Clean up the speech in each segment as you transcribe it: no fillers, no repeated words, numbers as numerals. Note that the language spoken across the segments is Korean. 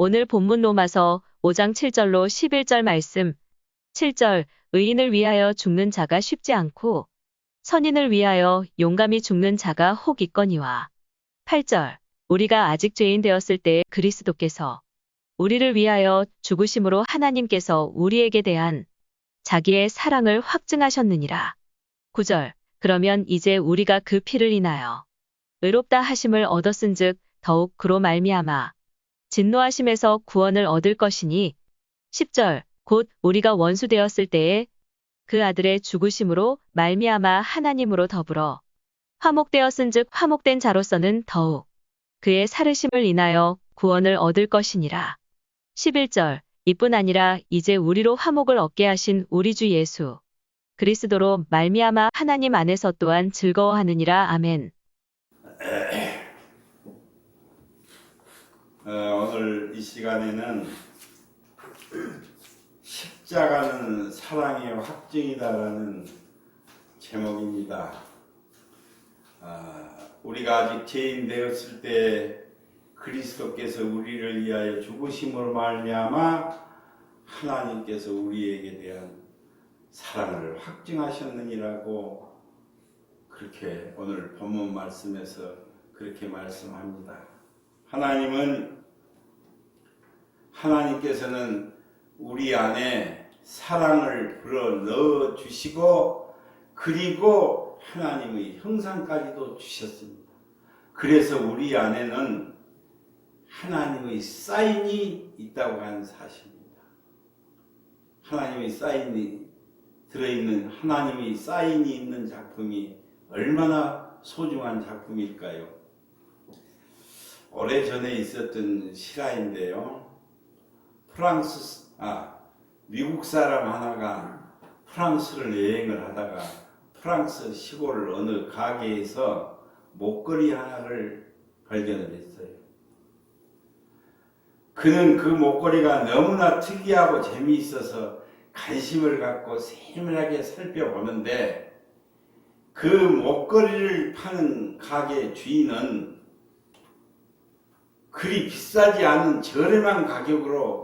오늘 본문 로마서 5장 7절로 11절 말씀. 7절, 의인을 위하여 죽는 자가 쉽지 않고 선인을 위하여 용감히 죽는 자가 혹 있거니와. 8절, 우리가 아직 죄인 되었을 때에 그리스도께서 우리를 위하여 죽으심으로 하나님께서 우리에게 대한 자기의 사랑을 확증하셨느니라. 9절, 그러면 이제 우리가 그 피를 인하여 의롭다 하심을 얻었은즉 더욱 그로 말미암아 진노하심에서 구원을 얻을 것이니. 10절, 곧 우리가 원수 되었을 때에 그 아들의 죽으심으로 말미암아 하나님으로 더불어 화목되었은즉 화목된 자로서는 더욱 그의 살으심을 인하여 구원을 얻을 것이니라. 11절, 이뿐 아니라 이제 우리로 화목을 얻게 하신 우리 주 예수 그리스도로 말미암아 하나님 안에서 또한 즐거워하느니라. 아멘. 오늘 이 시간에는 십자가는 사랑의 확증이다라는 제목입니다. 우리가 아직 죄인 되었을 때 그리스도께서 우리를 위하여 죽으심으로 말미암아 하나님께서 우리에게 대한 사랑을 확증하셨느니라고 그렇게 오늘 본문 말씀에서 그렇게 말씀합니다. 하나님께서는 우리 안에 사랑을 불어 넣어 주시고 그리고 하나님의 형상까지도 주셨습니다. 그래서 우리 안에는 하나님의 사인이 있다고 하는 사실입니다. 하나님의 사인이 들어있는 하나님의 사인이 있는 작품이 얼마나 소중한 작품일까요? 오래전에 있었던 실화인데요. 미국 사람 하나가 프랑스를 여행을 하다가 프랑스 시골 어느 가게에서 목걸이 하나를 발견을 했어요. 그는 그 목걸이가 너무나 특이하고 재미있어서 관심을 갖고 세밀하게 살펴보는데 그 목걸이를 파는 가게 주인은 그리 비싸지 않은 저렴한 가격으로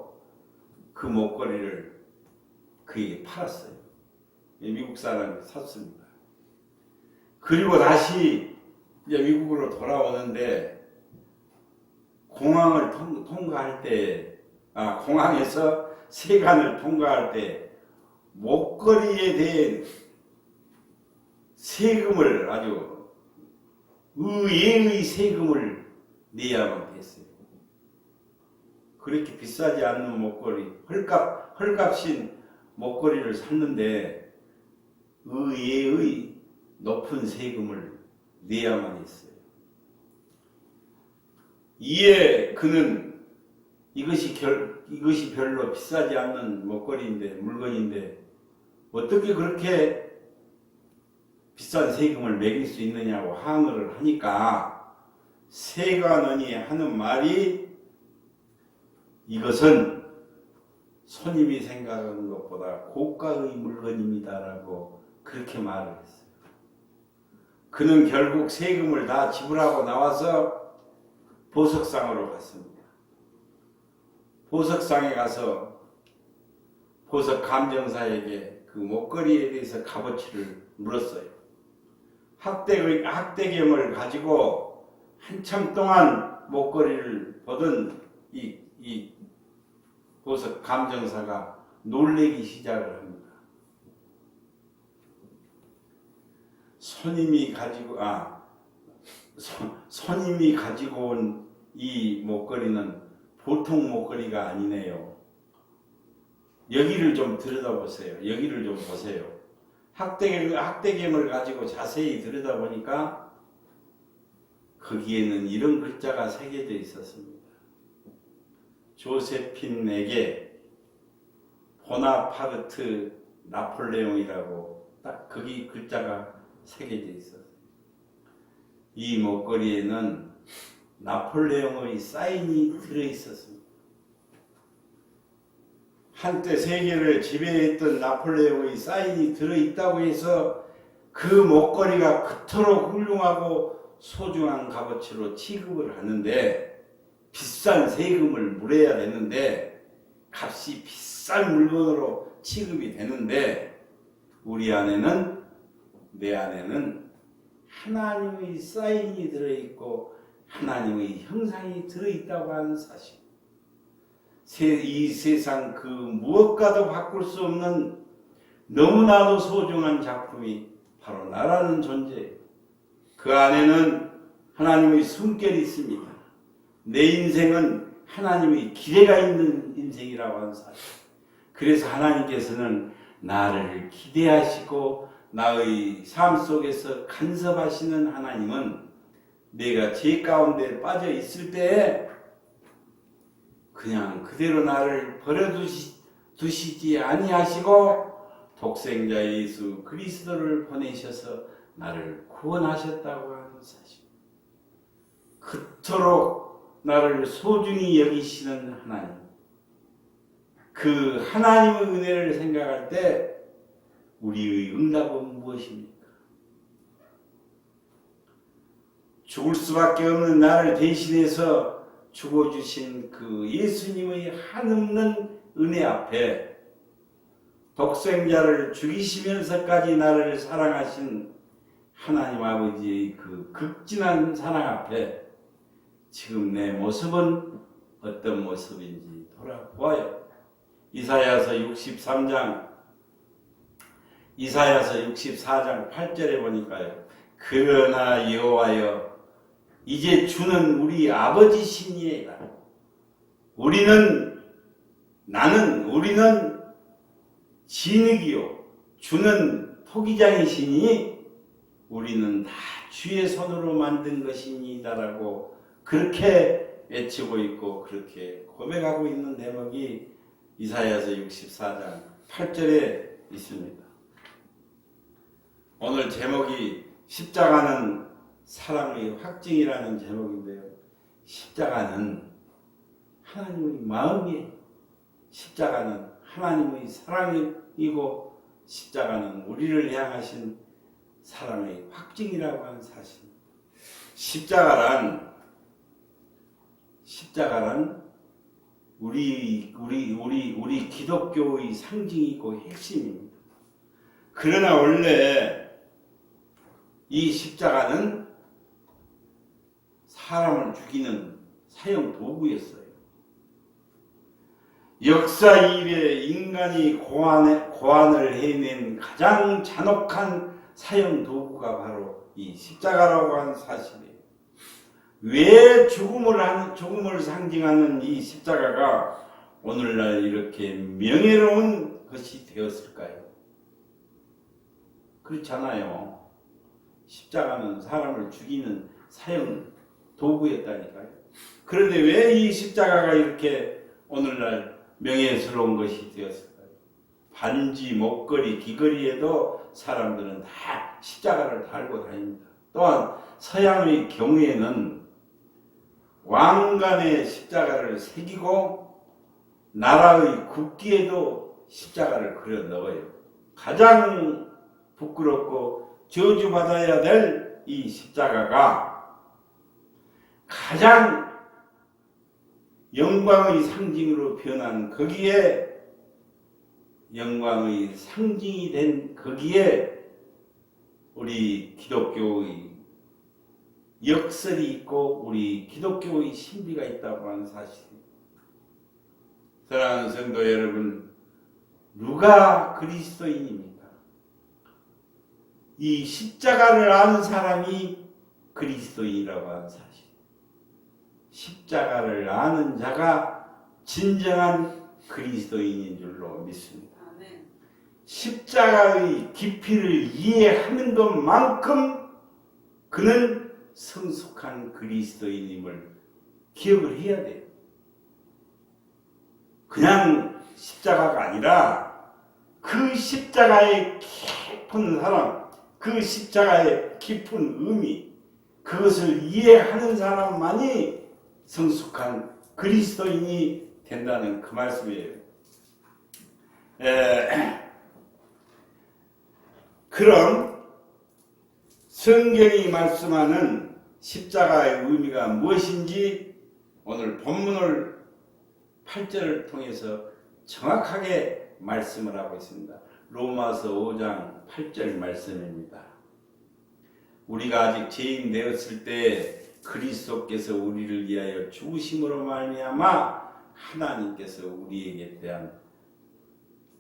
그 목걸이를 그에게 팔았어요. 미국 사람이 샀습니다. 그리고 다시 이제 미국으로 돌아오는데 공항을 통과할 때, 공항에서 세관을 통과할 때 목걸이에 대해 세금을 아주 의외의 세금을 내야만 했어요. 그렇게 비싸지 않는 목걸이, 헐값인 목걸이를 샀는데 의외의 높은 세금을 내야만 했어요. 이에 그는 이것이 별로 비싸지 않는 물건인데 어떻게 그렇게 비싼 세금을 매길 수 있느냐고 항의를 하니까 세관원이 하는 말이 이것은 손님이 생각하는 것보다 고가의 물건입니다라고 그렇게 말을 했어요. 그는 결국 세금을 다 지불하고 나와서 보석상으로 갔습니다. 보석상에 가서 보석 감정사에게 그 목걸이에 대해서 값어치를 물었어요. 학대경을 가지고 한참 동안 목걸이를 보던 이 보석 감정사가 놀래기 시작을 합니다. 손님이 가지고 온 이 목걸이는 보통 목걸이가 아니네요. 여기를 좀 들여다보세요. 여기를 좀 보세요. 학대gem을 가지고 자세히 들여다보니까 거기에는 이런 글자가 새겨져 있었습니다. 조세핀에게 보나파르트 나폴레옹이라고 딱 거기 글자가 새겨져 있었어요. 이 목걸이에는 나폴레옹의 사인이 들어있었습니다. 한때 세계를 지배했던 나폴레옹의 사인이 들어있다고 해서 그 목걸이가 그토록 훌륭하고 소중한 값어치로 취급을 하는데 비싼 세금을 물어야 되는데 값이 비싼 물건으로 취급이 되는데 우리 안에는 내 안에는 하나님의 사인이 들어있고 하나님의 형상이 들어있다고 하는 사실. 이 세상 그 무엇과도 바꿀 수 없는 너무나도 소중한 작품이 바로 나라는 존재예요. 그 안에는 하나님의 숨결이 있습니다. 내 인생은 하나님의 기대가 있는 인생이라고 하는 사실. 그래서 하나님께서는 나를 기대하시고 나의 삶 속에서 간섭하시는 하나님은 내가 죄 가운데 빠져 있을 때에 그냥 그대로 나를 버려두시지 아니하시고 독생자 예수 그리스도를 보내셔서 나를 구원하셨다고 하는 사실. 그토록 나를 소중히 여기시는 하나님. 그 하나님의 은혜를 생각할 때 우리의 응답은 무엇입니까? 죽을 수밖에 없는 나를 대신해서 죽어주신 그 예수님의 한없는 은혜 앞에 독생자를 죽이시면서까지 나를 사랑하신 하나님 아버지의 그 극진한 사랑 앞에 지금 내 모습은 어떤 모습인지 돌아보아요. 이사야서 64장 8절에 보니까요. 그러나 여호와여 이제 주는 우리 아버지시니이다. 우리는 진흙이요 주는 토기장이시니 우리는 다 주의 손으로 만든 것이니다라고 그렇게 외치고 있고 그렇게 고백하고 있는 대목이 이사야서 64장 8절에 있습니다. 오늘 제목이 십자가는 사랑의 확증이라는 제목인데요. 십자가는 하나님의 마음이에요. 십자가는 하나님의 사랑이고 십자가는 우리를 향하신 사랑의 확증이라고 하는 사실. 십자가란 우리 기독교의 상징이고 핵심입니다. 그러나 원래 이 십자가는 사람을 죽이는 사형 도구였어요. 역사 이래 인간이 고안을 해낸 가장 잔혹한 사형 도구가 바로 이 십자가라고 하는 사실이에요. 왜 죽음을 상징하는 이 십자가가 오늘날 이렇게 명예로운 것이 되었을까요? 그렇잖아요. 십자가는 사람을 죽이는 사형 도구였다니까요. 그런데 왜 이 십자가가 이렇게 오늘날 명예스러운 것이 되었을까요? 반지, 목걸이, 귀걸이에도 사람들은 다 십자가를 달고 다닙니다. 또한 서양의 경우에는 왕관에 십자가를 새기고 나라의 국기에도 십자가를 그려 넣어요. 가장 부끄럽고 저주받아야 될 이 십자가가 가장 영광의 상징으로 변한 거기에 영광의 상징이 된 거기에 우리 기독교의 역설이 있고 우리 기독교의 신비가 있다고 하는 사실입니다. 사랑하는 성도 여러분, 누가 그리스도인입니까? 이 십자가를 아는 사람이 그리스도인이라고 하는 사실. 십자가를 아는 자가 진정한 그리스도인인 줄로 믿습니다. 십자가의 깊이를 이해하는 것만큼 그는 성숙한 그리스도인임을 기억을 해야 돼요. 그냥 십자가가 아니라 그 십자가의 깊은 사랑, 그 십자가의 깊은 의미, 그것을 이해하는 사람만이 성숙한 그리스도인이 된다는 그 말씀이에요. 그럼 성경이 말씀하는 십자가의 의미가 무엇인지 오늘 본문을 8절을 통해서 정확하게 말씀을 하고 있습니다. 로마서 5장 8절 말씀입니다. 우리가 아직 죄인 되었을 때 그리스도께서 우리를 위하여 죽으심으로 말미암아 하나님께서 우리에게 대한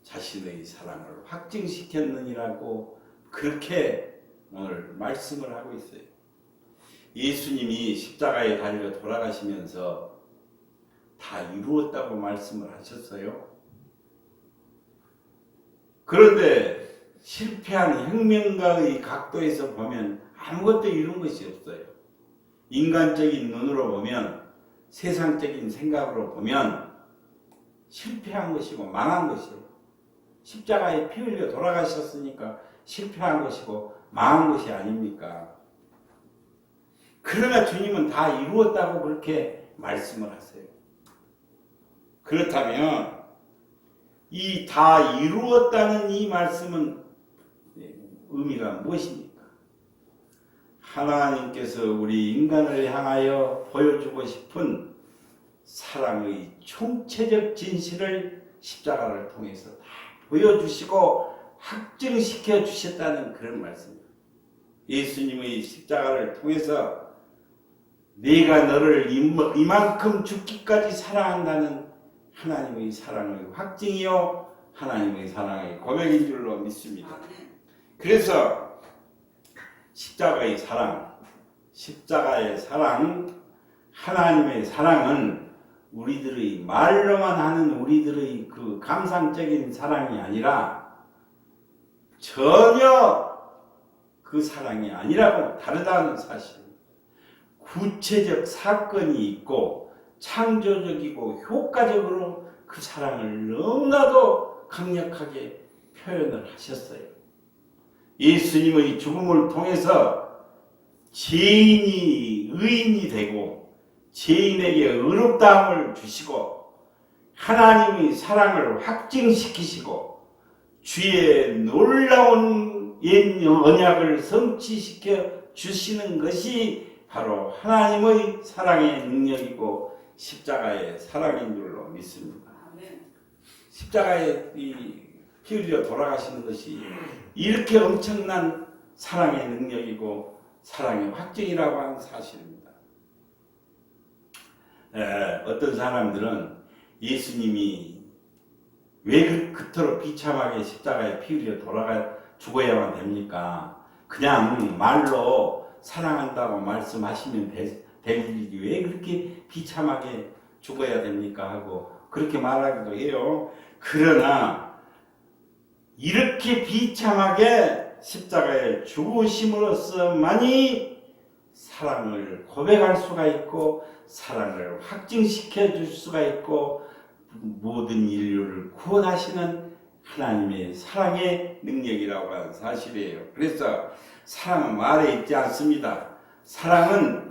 자신의 사랑을 확증시켰느니라고 그렇게 오늘 말씀을 하고 있어요. 예수님이 십자가에 달려 돌아가시면서 다 이루었다고 말씀을 하셨어요. 그런데 실패한 혁명가의 각도에서 보면 아무것도 이룬 것이 없어요. 인간적인 눈으로 보면, 세상적인 생각으로 보면 실패한 것이고 망한 것이에요. 십자가에 피 흘려 돌아가셨으니까 실패한 것이고 망한 것이 아닙니까? 그러나 주님은 다 이루었다고 그렇게 말씀을 하세요. 그렇다면 이 다 이루었다는 이 말씀은 의미가 무엇입니까? 하나님께서 우리 인간을 향하여 보여주고 싶은 사랑의 총체적 진실을 십자가를 통해서 다 보여주시고 확증시켜 주셨다는 그런 말씀입니다. 예수님의 십자가를 통해서 내가 너를 이만큼 죽기까지 사랑한다는 하나님의 사랑의 확증이요 하나님의 사랑의 고백인 줄로 믿습니다. 그래서 십자가의 사랑, 하나님의 사랑은 우리들의 말로만 하는 우리들의 그 감상적인 사랑이 아니라 전혀 그 사랑이 아니라고 다르다는 사실. 구체적 사건이 있고 창조적이고 효과적으로 그 사랑을 너무나도 강력하게 표현을 하셨어요. 예수님의 죽음을 통해서 죄인이 의인이 되고 죄인에게 의롭다함을 주시고 하나님의 사랑을 확증시키시고 주의 놀라운 옛 언약을 성취시켜 주시는 것이 바로 하나님의 사랑의 능력이고 십자가의 사랑인 줄로 믿습니다. 십자가에 피 흘려 돌아가시는 것이 이렇게 엄청난 사랑의 능력이고 사랑의 확증이라고 하는 사실입니다. 어떤 사람들은 예수님이 왜 그토록 비참하게 십자가에 피 흘려 죽어야만 됩니까? 그냥 말로 사랑한다고 말씀하시면 될 일이지 왜 그렇게 비참하게 죽어야 됩니까? 하고 그렇게 말하기도 해요. 그러나 이렇게 비참하게 십자가에 죽으심으로써만이 사랑을 고백할 수가 있고 사랑을 확증시켜 줄 수가 있고 모든 인류를 구원하시는 하나님의 사랑의 능력이라고 하는 사실이에요. 그래서 사랑은 말에 있지 않습니다. 사랑의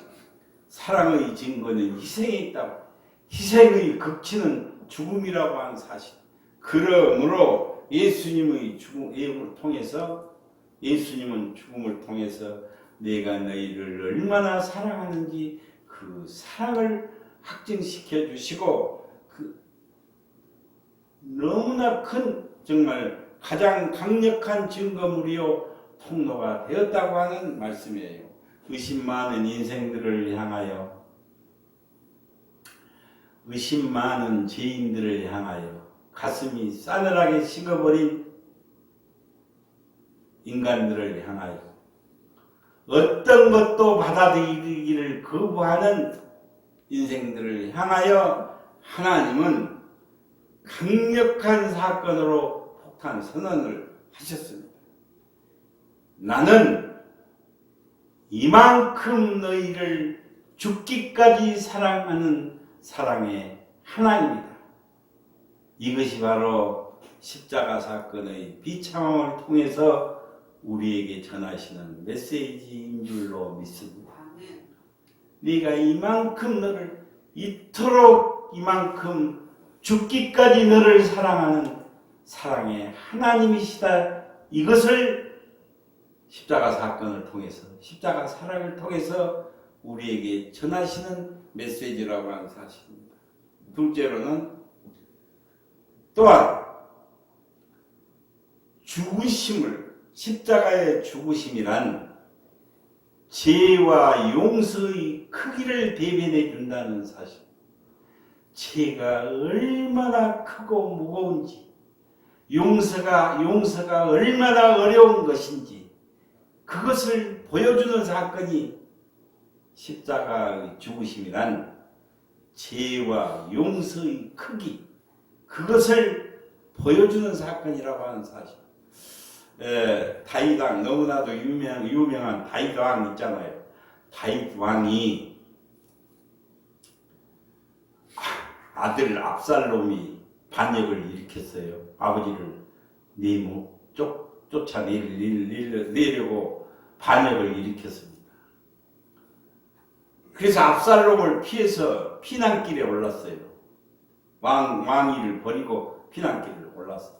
증거는 희생에 있다고. 희생의 극치는 죽음이라고 하는 사실. 그러므로 예수님은 죽음을 통해서 내가 너희를 얼마나 사랑하는지 그 사랑을 확증시켜 주시고 너무나 큰 정말 가장 강력한 증거물이요 통로가 되었다고 하는 말씀이에요. 의심 많은 인생들을 향하여 의심 많은 죄인들을 향하여 가슴이 싸늘하게 식어버린 인간들을 향하여 어떤 것도 받아들이기를 거부하는 인생들을 향하여 하나님은 강력한 사건으로 폭탄 선언을 하셨습니다. 나는 이만큼 너희를 죽기까지 사랑하는 사랑의 하나님이다. 이것이 바로 십자가 사건의 비참함을 통해서 우리에게 전하시는 메시지인 줄로 믿습니다. 네가 이만큼 너를 이토록 이만큼 죽기까지 너를 사랑하는 사랑의 하나님이시다. 이것을 십자가 사건을 통해서 십자가 사랑을 통해서 우리에게 전하시는 메시지라고 하는 사실입니다. 둘째로는 또한 십자가의 죽으심이란 죄와 용서의 크기를 대변해 준다는 사실. 죄가 얼마나 크고 무거운지, 용서가 얼마나 어려운 것인지, 그것을 보여주는 사건이 십자가의 죽으심이란 죄와 용서의 크기, 그것을 보여주는 사건이라고 하는 사실. 다윗왕, 너무나도 유명한 다윗왕 있잖아요. 다윗왕이 아들 압살롬이 반역을 일으켰어요. 아버지를 쫓아내려고 반역을 일으켰습니다. 그래서 압살롬을 피해서 피난길에 올랐어요. 왕위를 버리고 피난길을 올랐어요.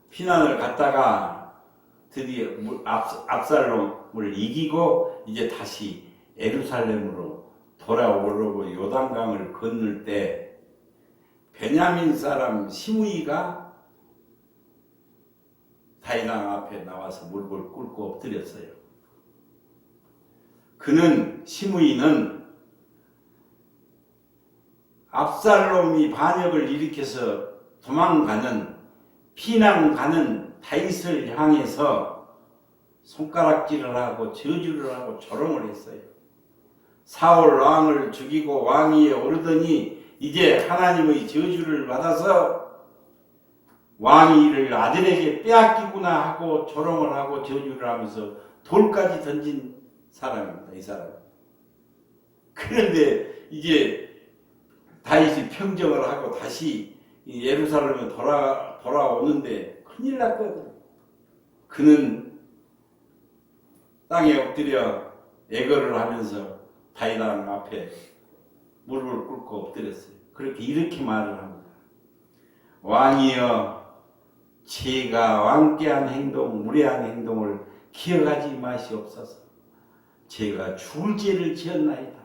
피난을 갔다가 드디어 압살롬을 이기고 이제 다시 예루살렘으로 돌아오려고 요단강을 건널 때 베냐민 사람 시므이가 다윗왕 앞에 나와서 무릎을 꿇고 엎드렸어요. 시므이는 압살롬이 반역을 일으켜서 피난 가는 다윗을 향해서 손가락질을 하고 저주를 하고 조롱을 했어요. 사울 왕을 죽이고 왕위에 오르더니 이제 하나님의 저주를 받아서 왕위를 아들에게 빼앗기구나 하고 조롱을 하고 저주를 하면서 돌까지 던진 사람입니다. 이 사람. 그런데 이제 다윗이 평정을 하고 다시 예루살렘에 돌아오는데 큰일 났거든. 그는 땅에 엎드려 애걸을 하면서 다윗왕 앞에 무릎을 꿇고 엎드렸어요. 이렇게 말을 합니다. 왕이여, 제가 왕께한 행동, 무례한 행동을 기억하지 마시옵소서. 제가 죽을 죄를 지었나이다.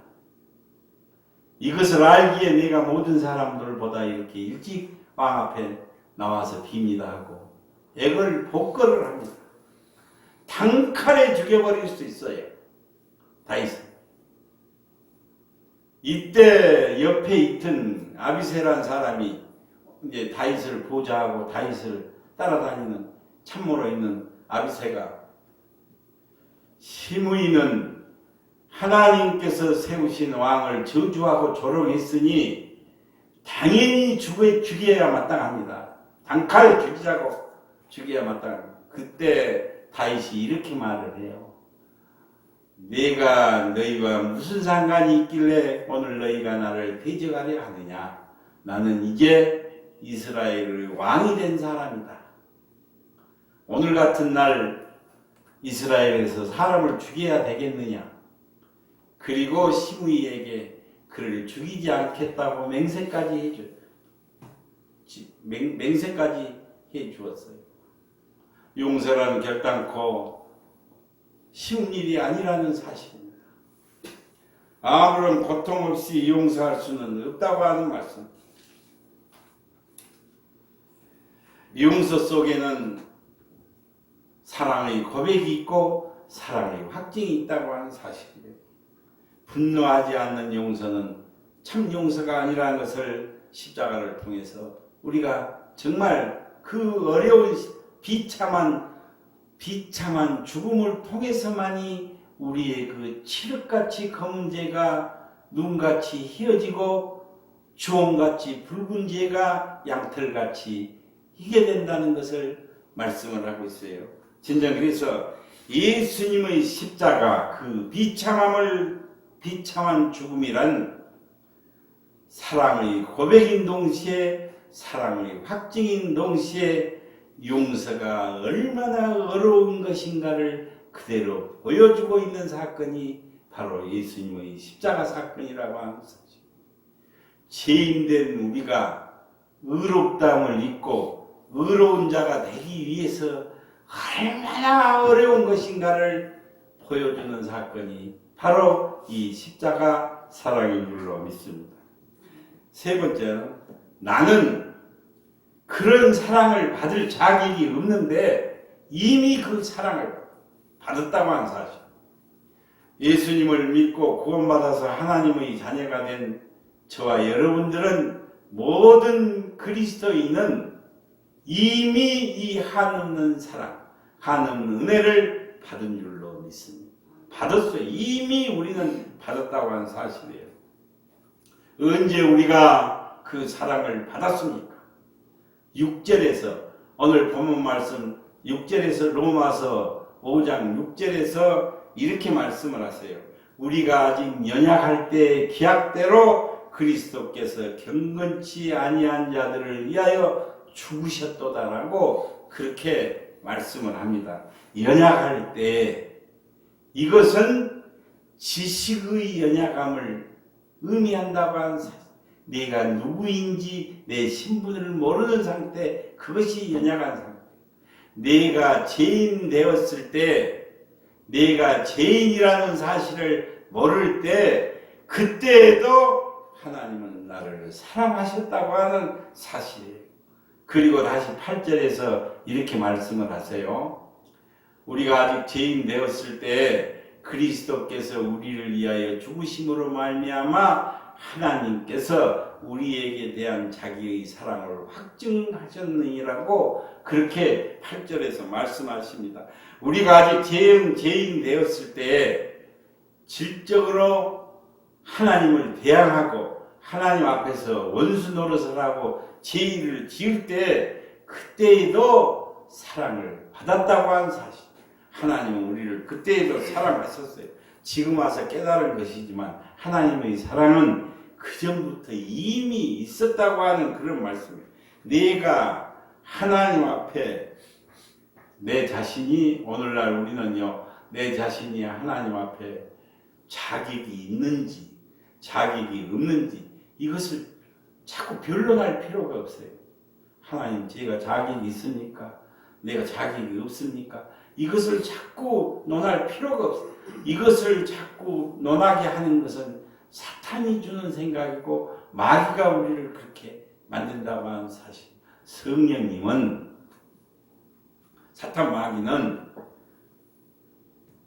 이것을 알기에 내가 모든 사람들보다 이렇게 일찍 왕 앞에 나와서 빕니다 하고 복걸을 합니다. 단칼에 죽여버릴 수 있어요. 다윗은. 이때 옆에 있던 아비새라는 사람이 이제 다윗을 보좌하고 다윗을 따라다니는 참모로 있는 아비새가, 시므이는 하나님께서 세우신 왕을 저주하고 조롱했으니 당연히 죽여야 마땅합니다. 단칼 죽여야 마땅합니다. 그때 다윗이 이렇게 말을 해요. 내가 너희와 무슨 상관이 있길래 오늘 너희가 나를 대적하려 하느냐. 나는 이제 이스라엘의 왕이 된 사람이다. 오늘 같은 날 이스라엘에서 사람을 죽여야 되겠느냐. 그리고 시므이에게 그를 죽이지 않겠다고 맹세까지 해주었어요. 용서는 결단코 쉬운 일이 아니라는 사실입니다. 아무런 고통 없이 용서할 수는 없다고 하는 말씀. 용서 속에는 사랑의 고백이 있고 사랑의 확증이 있다고 하는 사실이에요. 분노하지 않는 용서는 참 용서가 아니라는 것을 십자가를 통해서 우리가 정말 그 어려운 비참한 죽음을 통해서만이 우리의 그 칠흑같이 검은 죄가 눈같이 희어지고 주홍같이 붉은 죄가 양털같이 희게 된다는 것을 말씀을 하고 있어요. 진정 그래서 예수님의 십자가 그 비참한 죽음이란 사랑의 고백인 동시에 사랑의 확증인 동시에 용서가 얼마나 어려운 것인가를 그대로 보여주고 있는 사건이 바로 예수님의 십자가 사건이라고 하는 사실. 죄인된 우리가 의롭다함을 입고 의로운 자가 되기 위해서 얼마나 어려운 것인가를 보여주는 사건이 바로 이 십자가 사랑인 줄로 믿습니다. 세 번째는 나는 그런 사랑을 받을 자격이 없는데 이미 그 사랑을 받았다고 하는 사실. 예수님을 믿고 구원받아서 하나님의 자녀가 된 저와 여러분들은 모든 그리스도인은 이미 이 한없는 사랑, 한없는 은혜를 받은 줄로 믿습니다. 받았어요. 이미 우리는 받았다고 하는 사실이에요. 언제 우리가 그 사랑을 받았습니까? 6절에서 오늘 본문 말씀 6절에서 로마서 5장 6절에서 이렇게 말씀을 하세요. 우리가 아직 연약할 때 기약대로 그리스도께서 경건치 아니한 자들을 위하여 죽으셨도다라고 그렇게 말씀을 합니다. 연약할 때 이것은 지식의 연약함을 의미한다고 하는 사실. 내가 누구인지 내 신분을 모르는 상태, 그것이 연약한 상태. 내가 죄인 되었을 때, 내가 죄인이라는 사실을 모를 때, 그때에도 하나님은 나를 사랑하셨다고 하는 사실이에요. 그리고 다시 8절에서 이렇게 말씀을 하세요. 우리가 아직 죄인 되었을 때 그리스도께서 우리를 위하여 죽으심으로 말미암아 하나님께서 우리에게 대한 자기의 사랑을 확증하셨느니라고 그렇게 8절에서 말씀하십니다. 우리가 아직 죄인 되었을 때 질적으로 하나님을 대항하고 하나님 앞에서 원수 노릇을 하고 죄를 지을 때 그때에도 사랑을 받았다고 하는 사실. 하나님은 우리를 그때에도 사랑하셨어요. 지금 와서 깨달은 것이지만 하나님의 사랑은 그 전부터 이미 있었다고 하는 그런 말씀이에요. 내가 하나님 앞에 내 자신이 오늘날 우리는요. 내 자신이 하나님 앞에 자격이 있는지 자격이 없는지 이것을 자꾸 변론할 필요가 없어요. 하나님 제가 자격이 있습니까? 내가 자격이 없습니까? 이것을 자꾸 논할 필요가 없어요. 이것을 자꾸 논하게 하는 것은 사탄이 주는 생각이고 마귀가 우리를 그렇게 만든다고 하는 사실. 성령님은 사탄 마귀는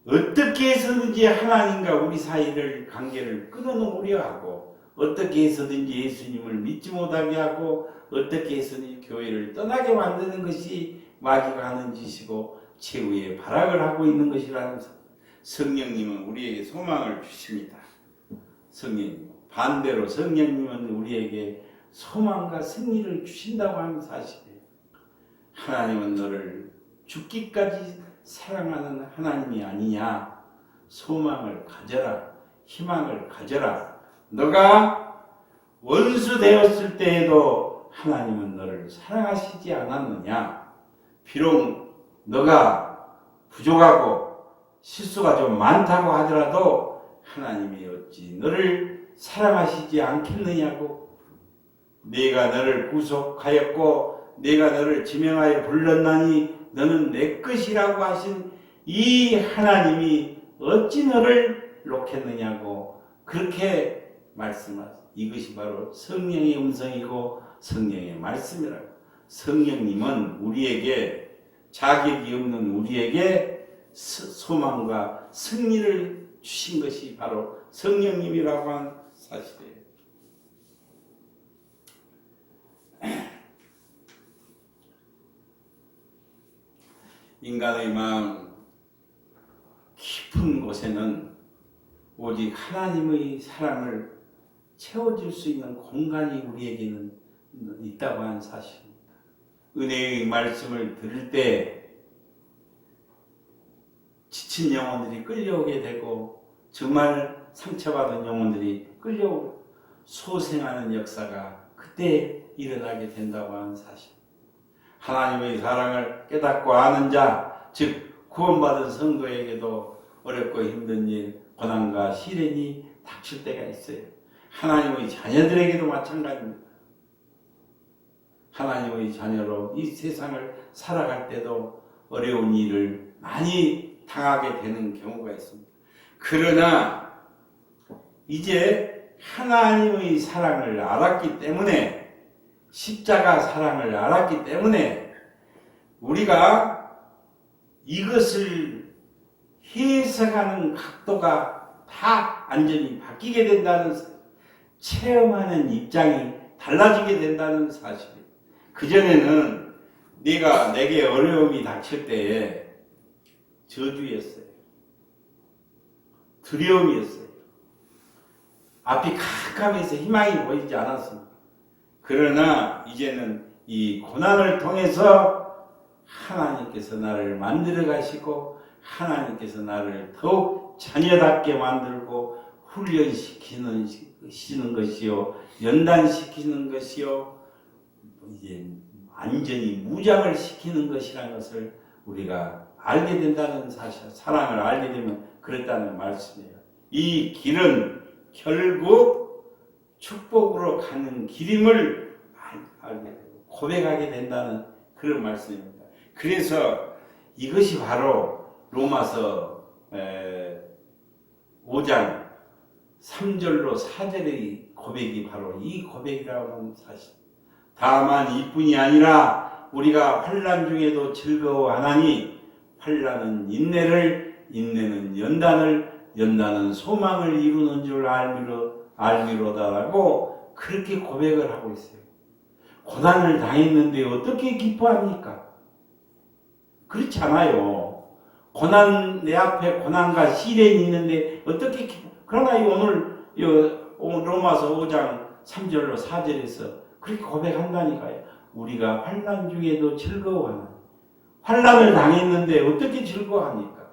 어떻게 해서든지 하나님과 우리 사이를 관계를 끊어놓으려 하고 어떻게 해서든지 예수님을 믿지 못하게 하고 어떻게 해서든지 교회를 떠나게 만드는 것이 마귀가 하는 짓이고 최후의 발악을 하고 있는 것이라는 성령님은 우리에게 소망을 주십니다. 성령님 반대로 성령님은 우리에게 소망과 승리를 주신다고 하는 사실이에요. 하나님은 너를 죽기까지 사랑하는 하나님이 아니냐. 소망을 가져라. 희망을 가져라. 너가 원수 되었을 때에도 하나님은 너를 사랑하시지 않았느냐. 비록 너가 부족하고 실수가 좀 많다고 하더라도 하나님이 어찌 너를 사랑하시지 않겠느냐고. 내가 너를 구속하였고 내가 너를 지명하여 불렀나니 너는 내 것이라고 하신 이 하나님이 어찌 너를 놓겠느냐고 그렇게 말씀하세요. 이것이 바로 성령의 음성이고 성령의 말씀이라고. 성령님은 우리에게 자격이 없는 우리에게 소망과 승리를 주신 것이 바로 성령님이라고 하는 사실이에요. 인간의 마음 깊은 곳에는 오직 하나님의 사랑을 채워줄 수 있는 공간이 우리에게는 있다고 하는 사실입니다. 은혜의 말씀을 들을 때 지친 영혼들이 끌려오게 되고 정말 상처받은 영혼들이 끌려오고 소생하는 역사가 그때 일어나게 된다고 하는 사실. 하나님의 사랑을 깨닫고 아는 자, 즉 구원받은 성도에게도 어렵고 힘든 일, 고난과 시련이 닥칠 때가 있어요. 하나님의 자녀들에게도 마찬가지입니다. 하나님의 자녀로 이 세상을 살아갈 때도 어려운 일을 많이 당하게 되는 경우가 있습니다. 그러나 이제 하나님의 사랑을 알았기 때문에, 십자가 사랑을 알았기 때문에 우리가 이것을 해석하는 각도가 다 완전히 바뀌게 된다는, 체험하는 입장이 달라지게 된다는 사실이에요. 그전에는 내게 어려움이 닥칠 때에 저주였어요. 두려움이었어요. 앞이 캄캄해서 희망이 보이지 않았습니다. 그러나 이제는 이 고난을 통해서 하나님께서 나를 만들어 가시고 하나님께서 나를 더욱 자녀답게 만들고 훈련시키는 것이요, 연단시키는 것이요, 이제 완전히 무장을 시키는 것이라는 것을 우리가 알게 된다는 사실, 사랑을 알게 되면 그랬다는 말씀이에요. 이 길은 결국 축복으로 가는 길임을 알게 되고 고백하게 된다는 그런 말씀입니다. 그래서 이것이 바로 로마서 5장 3절로 4절의 고백이 바로 이 고백이라고 하는 사실. 다만 이뿐이 아니라 우리가 환난 중에도 즐거워하나니 환난은 인내를, 인내는 연단을, 연단은 소망을 이루는 줄 알미로다라고 그렇게 고백을 하고 있어요. 고난을 당했는데 어떻게 기뻐합니까? 그렇지 않아요. 고난, 내 앞에 고난과 시련이 있는데 어떻게 기뻐? 그러나 오늘 로마서 5장 3절로 4절에서 그렇게 고백한다니까요. 우리가 환난 중에도 즐거워하는, 환난을 당했는데 어떻게 즐거워합니까?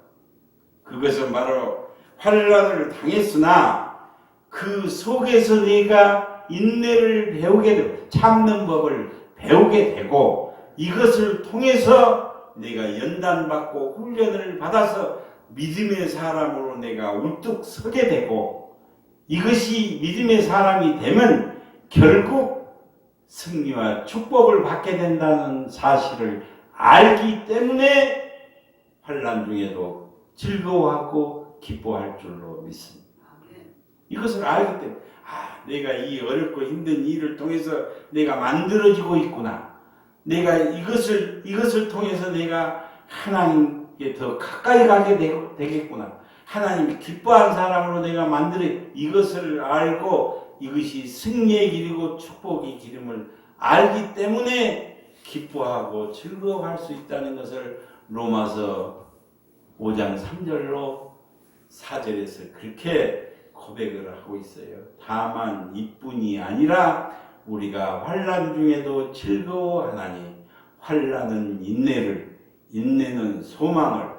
그것은 바로 환난을 당했으나 그 속에서 내가 인내를 배우게 되고 참는 법을 배우게 되고 이것을 통해서 내가 연단받고 훈련을 받아서 믿음의 사람으로 내가 우뚝 서게 되고, 이것이 믿음의 사람이 되면 결국 승리와 축복을 받게 된다는 사실을 알기 때문에 환난 중에도 즐거워하고 기뻐할 줄로 믿습니다. 이것을 알기 때문에 내가 이 어렵고 힘든 일을 통해서 내가 만들어지고 있구나. 내가 이것을 통해서 내가 하나님께 더 가까이 가게 되겠구나. 하나님이 기뻐하는 사람으로 내가 만들어, 이것을 알고 이것이 승리의 길이고 축복의 길임을 알기 때문에 기뻐하고 즐거워할 수 있다는 것을 로마서 5장 3절로 4절에서 그렇게 고백을 하고 있어요. 다만 이뿐이 아니라 우리가 환난 중에도 즐거워하나니 환난은 인내를, 인내는 소망을,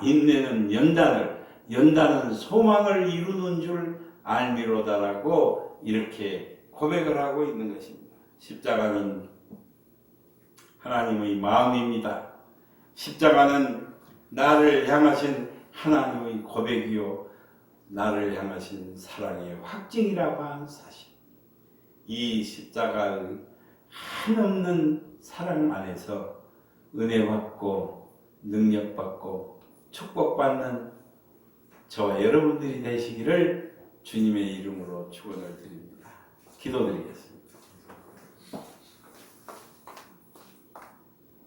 인내는 연단을, 연단은 소망을 이루는 줄 알미로다라고 이렇게 고백을 하고 있는 것입니다. 십자가는 하나님의 마음입니다. 십자가는 나를 향하신 하나님의 고백이요, 나를 향하신 사랑의 확증이라고 하는 사실. 이 십자가의 한없는 사랑 안에서 은혜받고 능력받고 축복받는 저와 여러분들이 되시기를 주님의 이름으로 축원을 드립니다. 기도드리겠습니다.